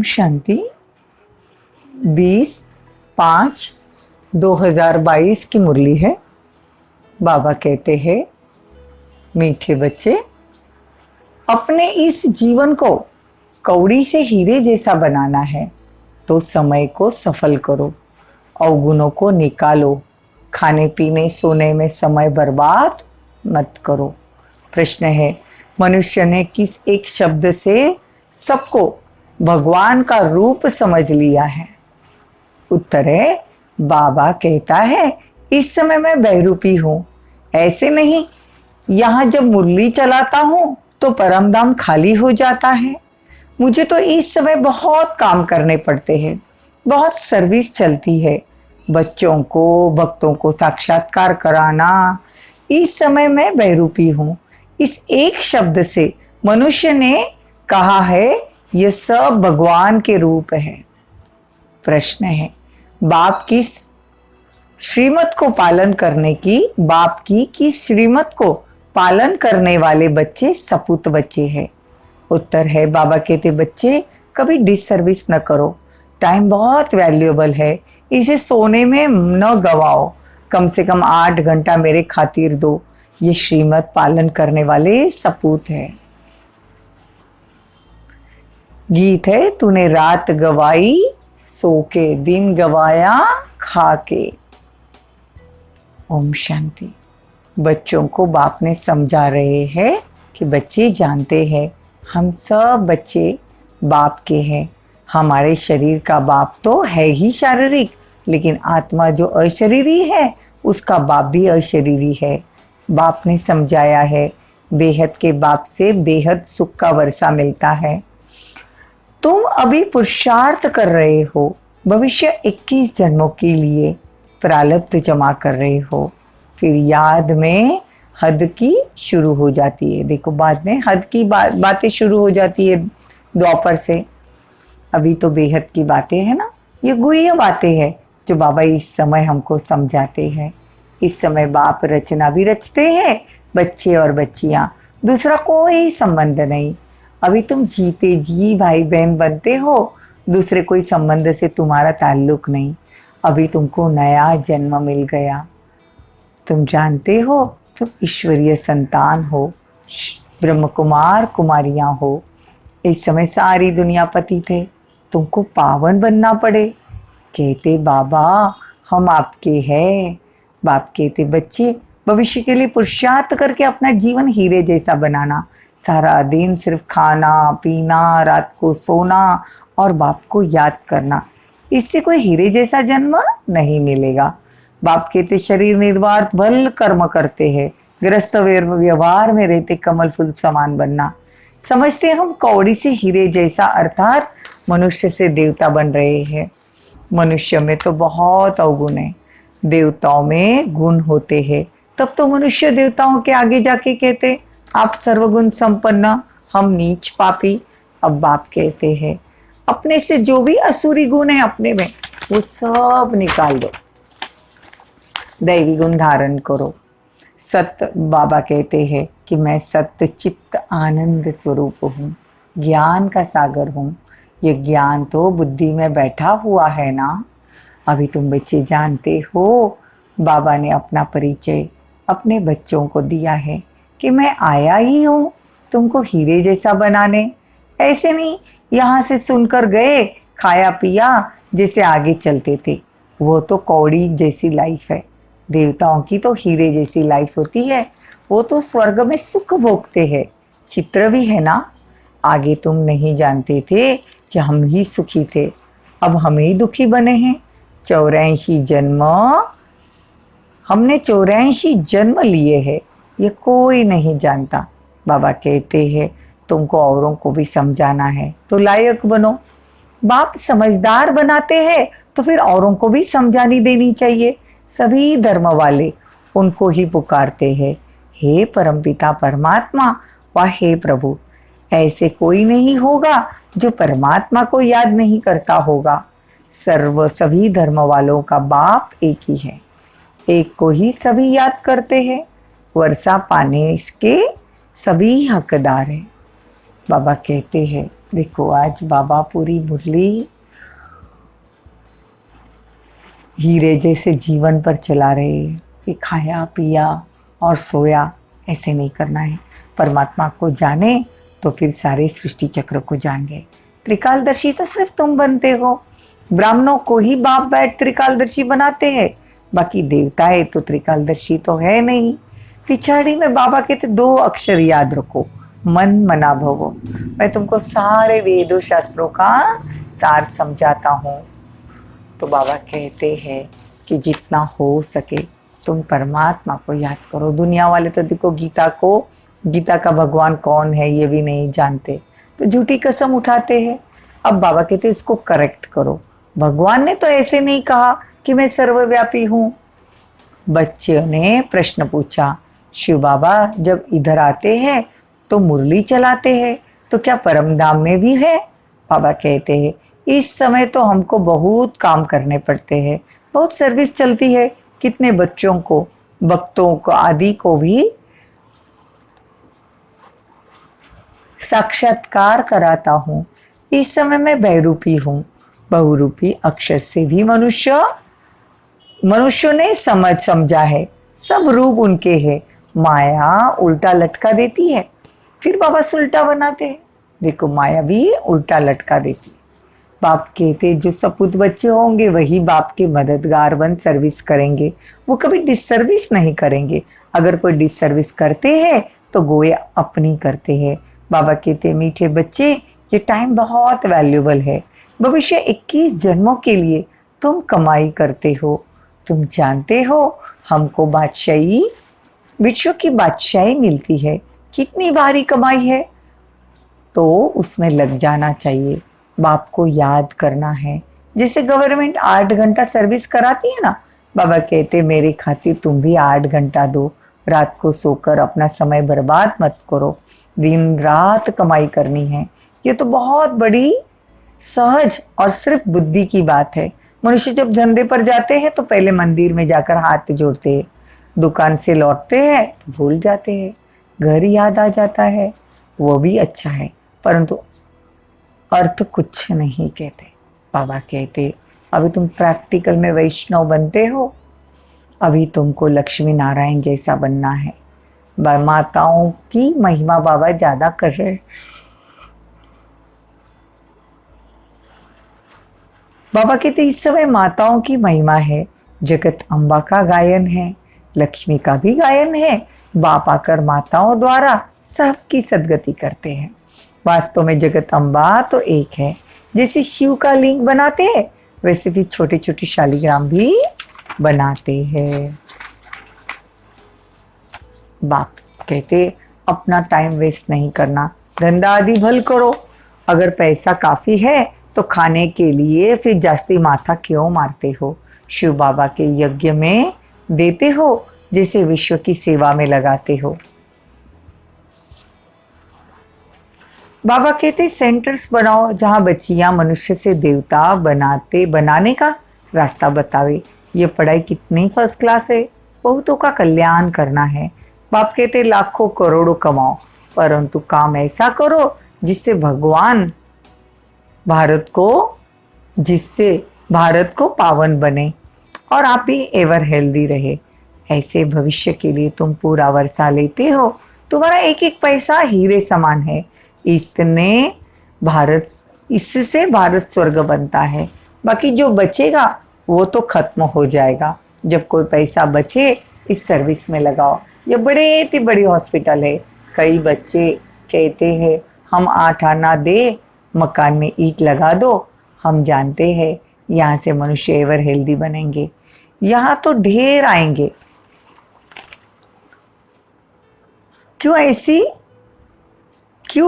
शांति। 20/5/2022 की मुरली है। बाबा कहते हैं, मीठे बच्चे, अपने इस जीवन को कौड़ी से हीरे जैसा बनाना है तो समय को सफल करो, अवगुणों को निकालो, खाने पीने सोने में समय बर्बाद मत करो। प्रश्न है, मनुष्य ने किस एक शब्द से सबको भगवान का रूप समझ लिया है? उत्तर है, बाबा कहता है, इस समय मैं बहरूपी हूं। ऐसे नहीं, यहाँ जब मुरली चलाता हूं तो परमधाम खाली हो जाता है। मुझे तो इस समय बहुत काम करने पड़ते हैं, बहुत सर्विस चलती है, बच्चों को भक्तों को साक्षात्कार कराना। इस समय मैं बहरूपी हूं। इस एक शब्द से मनुष्य ने कहा है, ये सब भगवान के रूप है। प्रश्न है, बाप की श्रीमत को पालन करने की, बाप की किस श्रीमत को पालन करने वाले बच्चे सपूत बच्चे हैं? उत्तर है, बाबा कहते, बच्चे कभी डिसर्विस न करो। टाइम बहुत वैल्यूएबल है, इसे सोने में न गवाओ। कम से कम 8 घंटा मेरे खातिर दो। ये श्रीमत पालन करने वाले सपूत हैं। गीत है, तूने रात गवाई सो के, दिन गवाया खा के। ओम शांति। बच्चों को बाप ने समझा रहे हैं कि बच्चे जानते हैं, हम सब बच्चे बाप के हैं। हमारे शरीर का बाप तो है ही शारीरिक, लेकिन आत्मा जो अशरीरी है उसका बाप भी अशरीरी है। बाप ने समझाया है, बेहद के बाप से बेहद सुख का वर्षा मिलता है। तुम अभी पुरुषार्थ कर रहे हो, भविष्य 21 जन्मों के लिए प्रारब्ध जमा कर रहे हो। फिर याद में हद की शुरू हो जाती है। देखो, बाद में हद की बातें शुरू हो जाती है द्वापर से। अभी तो बेहद की बातें हैं ना, ये गुह्य बातें हैं जो बाबा इस समय हमको समझाते हैं। इस समय बाप रचना भी रचते हैं, बच्चे और बच्चियां, दूसरा कोई संबंध नहीं। अभी तुम जीते जी भाई बहन बनते हो, दूसरे कोई संबंध से तुम्हारा ताल्लुक नहीं। अभी तुमको नया जन्म मिल गया, तुम जानते हो तुम ईश्वरीय संतान हो, ब्रह्म कुमार कुमारियां हो। इस समय सारी दुनिया पति थे, तुमको पावन बनना पड़े। कहते, बाबा हम आपके हैं। बाप कहते, बच्चे भविष्य के लिए पुरुषार्थ करके अपना जीवन हीरे जैसा बनाना। सारा दिन सिर्फ खाना पीना, रात को सोना और बाप को याद करना, इससे कोई हीरे जैसा जन्म नहीं मिलेगा। बाप कहते, शरीर निर्वात भल कर्म करते हैं, गृहस्थ व्यवहार में रहते कमल फूल समान बनना। समझते हम कौड़ी से हीरे जैसा, अर्थात मनुष्य से देवता बन रहे हैं। मनुष्य में तो बहुत अवगुण है, देवताओं में गुण होते हैं। तब तो मनुष्य देवताओं के आगे जाके कहते, आप सर्वगुण संपन्न, हम नीच पापी। अब बाप कहते हैं, अपने से जो भी असुरी गुण है अपने में, वो सब निकाल दो, दैवी गुण धारण करो। सत्य, बाबा कहते हैं कि मैं सत्य चित्त आनंद स्वरूप हूँ, ज्ञान का सागर हूँ। ये ज्ञान तो बुद्धि में बैठा हुआ है ना। अभी तुम बच्चे जानते हो, बाबा ने अपना परिचय अपने बच्चों को दिया है कि मैं आया ही हूँ तुमको हीरे जैसा बनाने। ऐसे नहीं यहाँ से सुनकर गए, खाया पिया, जैसे आगे चलते थे। वो तो कौड़ी जैसी लाइफ है। देवताओं की तो हीरे जैसी लाइफ होती है, वो तो स्वर्ग में सुख भोगते हैं। चित्र भी है ना। आगे तुम नहीं जानते थे कि हम ही सुखी थे, अब हम ही दुखी बने हैं। 84 जन्म, हमने 84 जन्म लिए हैं, ये कोई नहीं जानता। बाबा कहते हैं, तुमको औरों को भी समझाना है तो लायक बनो। बाप समझदार बनाते हैं तो फिर औरों को भी समझानी देनी चाहिए। सभी धर्म वाले उनको ही पुकारते हैं, हे परमपिता परमात्मा व हे प्रभु। ऐसे कोई नहीं होगा जो परमात्मा को याद नहीं करता होगा। सभी धर्म वालों का बाप एक ही है, एक को ही सभी याद करते हैं। वर्षा पाने के सभी हकदार हैं। बाबा कहते हैं देखो आज बाबा पूरी मुरली हीरे जैसे जीवन पर चला रहे हैं कि खाया पिया और सोया ऐसे नहीं करना है। परमात्मा को जाने तो फिर सारे सृष्टि चक्र को जान गए। त्रिकालदर्शी तो सिर्फ तुम बनते हो। ब्राह्मणों को ही बाप बैठ त्रिकालदर्शी बनाते हैं, बाकी देवताएं तो त्रिकालदर्शी तो है नहीं। पिछाड़ी में बाबा कहते 2 अक्षर याद रखो, मन मना भवो। मैं तुमको सारे वेदों शास्त्रों का सार समझाता हूँ। तो बाबा कहते हैं कि जितना हो सके तुम परमात्मा को याद करो। दुनिया वाले तो देखो गीता का भगवान कौन है ये भी नहीं जानते, तो झूठी कसम उठाते हैं। अब बाबा कहते इसको करेक्ट करो। भगवान ने तो ऐसे नहीं कहा कि मैं सर्वव्यापी हूँ। बच्चे ने प्रश्न पूछा, शिव बाबा जब इधर आते हैं तो मुरली चलाते हैं, तो क्या परमधाम में भी है? बाबा कहते हैं इस समय तो हमको बहुत काम करने पड़ते हैं, बहुत सर्विस चलती है। कितने बच्चों को, भक्तों को आदि को भी साक्षात्कार कराता हूँ। इस समय मैं बहुरूपी हूँ। बहुरूपी अक्षर से भी मनुष्यों ने समझा है। सब रूप उनके हैं। माया उल्टा लटका देती है, फिर बाबा उल्टा बनाते हैं। देखो माया भी उल्टा लटका देती है। बाप कहते जो सपूत बच्चे होंगे वही बाप के मददगार बन सर्विस करेंगे, वो कभी डिसर्विस नहीं करेंगे। अगर कोई डिसर्विस करते हैं तो गोया अपनी करते हैं। बाबा कहते मीठे बच्चे ये टाइम बहुत वैल्यूबल है। भविष्य 21 जन्मों के लिए तुम कमाई करते हो। तुम जानते हो हमको बादशाही, विश्व की बादशाही मिलती है। कितनी भारी कमाई है, तो उसमें लग जाना चाहिए। बाप को याद करना है। जैसे गवर्नमेंट 8 घंटा सर्विस कराती है ना, बाबा कहते मेरे खातिर तुम भी 8 घंटा दो। रात को सोकर अपना समय बर्बाद मत करो। दिन रात कमाई करनी है। ये तो बहुत बड़ी सहज और सिर्फ बुद्धि की बात है। मनुष्य जब धंधे पर जाते हैं तो पहले मंदिर में जाकर हाथ जोड़ते हैं, दुकान से लौटते हैं तो भूल जाते हैं, घर याद आ जाता है, वो भी अच्छा है, परंतु अर्थ कुछ नहीं कहते। बाबा कहते अभी तुम प्रैक्टिकल में वैष्णव बनते हो, अभी तुमको लक्ष्मी नारायण जैसा बनना है। माताओं की महिमा बाबा ज्यादा कर रहे हैं। बाबा कहते इस समय माताओं की महिमा है। जगत अम्बा का गायन है, लक्ष्मी का भी गायन है। बाप आकर माताओं द्वारा सबकी सदगति करते हैं। वास्तव में जगत अम्बा तो एक है। जैसे शिव का लिंग बनाते हैं वैसे भी छोटे छोटे शालिग्राम भी बनाते हैं। बाप कहते अपना टाइम वेस्ट नहीं करना, धंधा आदि भल करो। अगर पैसा काफी है तो खाने के लिए फिर जास्ती माथा क्यों मारते हो? शिव बाबा के यज्ञ में देते हो जैसे विश्व की सेवा में लगाते हो। बाबा कहते सेंटर्स बनाओ जहां बच्चियां मनुष्य से देवता बनाने का रास्ता बतावे। ये पढ़ाई कितनी फर्स्ट क्लास है। बहुतों का कल्याण करना है। बाप कहते लाखों करोड़ों कमाओ, परंतु काम ऐसा करो जिससे भारत को पावन बने और आप भी एवर हेल्दी रहे। ऐसे भविष्य के लिए तुम पूरा वर्षा लेते हो। तुम्हारा एक एक पैसा हीरे समान है। इससे भारत स्वर्ग बनता है। बाकी जो बचेगा वो तो खत्म हो जाएगा। जब कोई पैसा बचे इस सर्विस में लगाओ। ये बड़ी हॉस्पिटल है। कई बच्चे कहते हैं हम 8 आना दे, मकान में ईंट लगा दो। हम जानते हैं यहाँ से मनुष्य एवर हेल्दी बनेंगे। यहाँ तो ढेर आएंगे। क्यों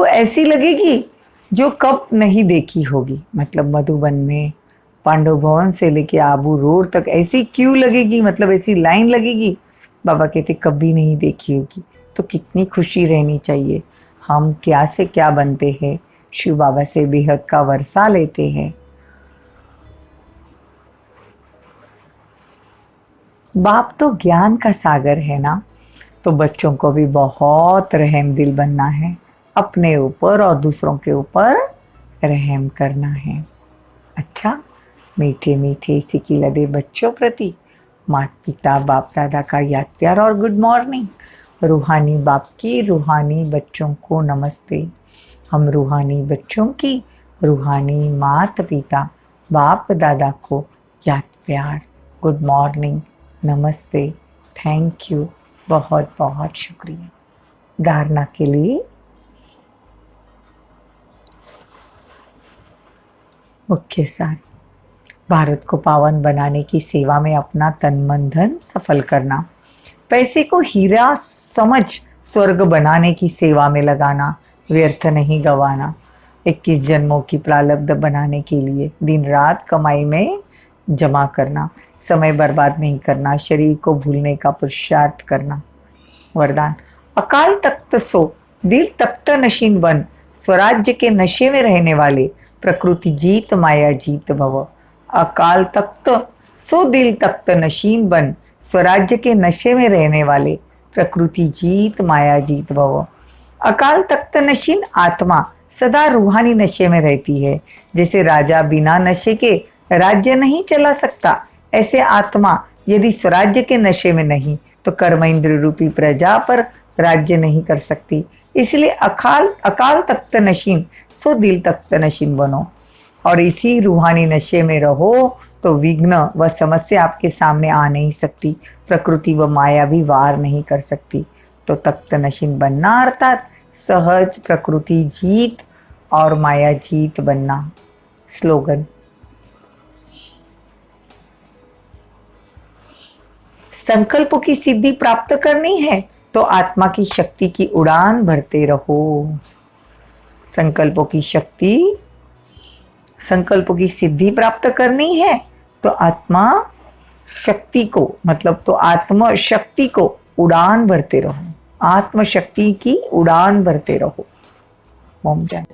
ऐसी लगेगी जो कब नहीं देखी होगी। मतलब मधुबन में पांडव भवन से लेके आबू रोड तक ऐसी क्यों लगेगी, मतलब ऐसी लाइन लगेगी। बाबा कहते कभी नहीं देखी होगी। तो कितनी खुशी रहनी चाहिए। हम क्या से क्या बनते हैं, शिव बाबा से बेहद का वर्षा लेते हैं। बाप तो ज्ञान का सागर है ना, तो बच्चों को भी बहुत रहम दिल बनना है। अपने ऊपर और दूसरों के ऊपर रहम करना है। अच्छा, मीठे मीठे सिकी लदे बच्चों प्रति माता पिता बाप दादा का याद प्यार और गुड मॉर्निंग। रूहानी बाप की रूहानी बच्चों को नमस्ते। हम रूहानी बच्चों की रूहानी माता पिता बाप दादा को याद प्यार, गुड मॉर्निंग, नमस्ते, थैंक यू, बहुत बहुत शुक्रिया। धारणा के लिए मुख्य सार, भारत को पावन बनाने की सेवा में अपना तन मन धन सफल करना, पैसे को हीरा समझ स्वर्ग बनाने की सेवा में लगाना, व्यर्थ नहीं गवाना, 21 जन्मों की प्रारब्ध बनाने के लिए दिन रात कमाई में जमा करना, समय बर्बाद नहीं करना, शरीर को भूलने का पुरुषार्थ करना। वरदान, अकाल तख्त सो दिल तख्त नशीन बन, स्वराज्य के नशे में रहने वाले प्रकृति जीत माया जीत भव। अकाल तख्त सो दिल तख्त नशीन बन, स्वराज्य के नशे में रहने वाले प्रकृति जीत माया जीत भव। अकाल तख्त नशीन आत्मा सदा रूहानी नशे में रहती है। जैसे राजा बिना नशे के राज्य नहीं चला सकता, ऐसे आत्मा यदि स्वराज्य के नशे में नहीं तो कर्म इंद्र रूपी प्रजा पर राज्य नहीं कर सकती। इसलिए अकाल तख्त नशीन सो दिल तख्त नशीन बनो और इसी रूहानी नशे में रहो तो विघ्न व समस्या आपके सामने आ नहीं सकती, प्रकृति व माया भी वार नहीं कर सकती। तो तख्त नशीन बनना अर्थात सहज प्रकृति जीत और माया जीत बनना। स्लोगन, संकल्पों की सिद्धि प्राप्त करनी है तो आत्मा की शक्ति की उड़ान भरते रहो। संकल्पों की सिद्धि प्राप्त करनी है तो आत्मा शक्ति को मतलब आत्म शक्ति को उड़ान भरते रहो, आत्म शक्ति की उड़ान भरते रहो। ओम जय।